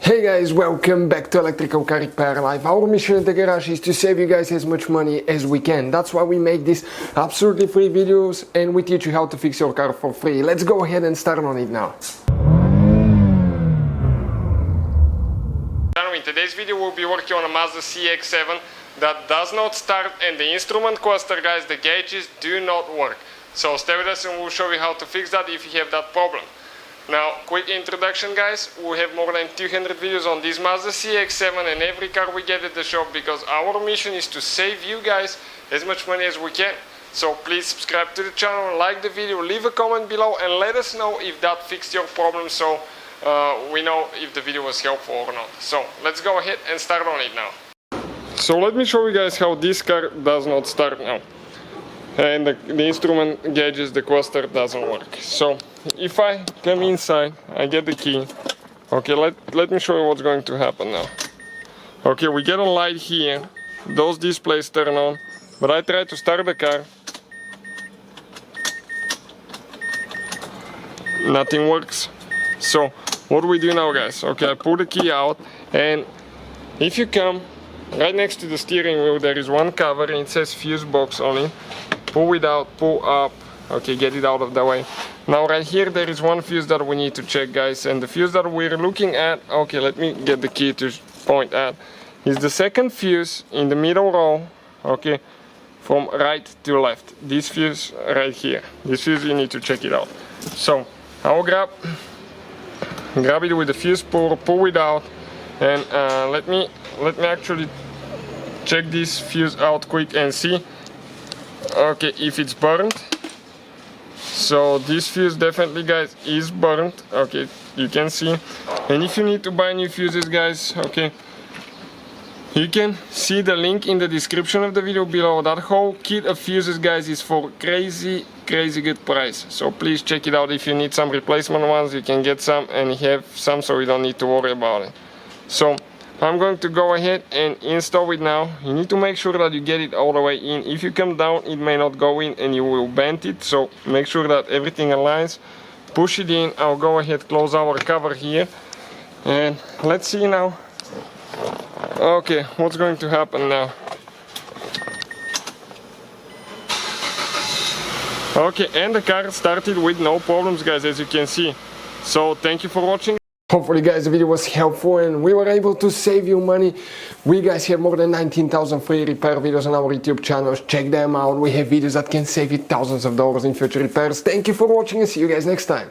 Hey guys, welcome back to Electrical Car Repair Live. Our mission at the garage is to save you guys as much money as we can. That's why we make these absolutely free videos and we teach you how to fix your car for free. Let's go ahead and start on it now. In today's video we'll be working on a Mazda CX-7 that does not start, and the instrument cluster, guys, the gauges do not work. So stay with us and we'll show you how to fix that if you have that problem. Now, quick introduction, guys. We have more than 200 videos on this Mazda CX-7 and every car we get at the shop, because our mission is to save you guys as much money as we can. So please subscribe to the channel, like the video, leave a comment below and let us know if that fixed your problem, so we know if the video was helpful or not. So let's go ahead and start on it now. So let me show you guys how this car does not start now. And the instrument gauges, the cluster doesn't work. So if I come inside, I get the key. Okay, let me show you what's going to happen now. Okay, we get a light here, those displays turn on, but I try to start the car. Nothing works. So what do we do now, guys? Okay, I pull the key out, and if you come right next to the steering wheel, there is one cover and it says fuse box on it. Pull it out, pull up. Okay, get it out of the way. Now right here there is one fuse that we need to check, guys, and the fuse that we're looking at, okay, let me get the key to point at, is the second fuse in the middle row, okay, from right to left. This fuse right here, this fuse, you need to check it out. So I'll grab it with the fuse pull, pull it out, and let me actually check this fuse out quick and see, okay, if it's burnt. So this fuse definitely, guys, is burnt. Okay, you can see. And if you need to buy new fuses, guys, okay, you can see the link in the description of the video below. That whole kit of fuses, guys, is for crazy good price. So please check it out. If you need some replacement ones, you can get some, and you have some, so you don't need to worry about it. So I'm going to go ahead and install it now. You need to make sure that you get it all the way in. If you come down, it may not go in and you will bend it, so make sure that everything aligns. Push it in. I'll go ahead, close our cover here, and let's see now. Okay, what's going to happen now? Okay, and the car started with no problems, guys, as you can see. So thank you for watching. Hopefully, guys, the video was helpful and we were able to save you money. We guys have more than 19,000 free repair videos on our YouTube channels. Check them out. We have videos that can save you thousands of dollars in future repairs. Thank you for watching and see you guys next time.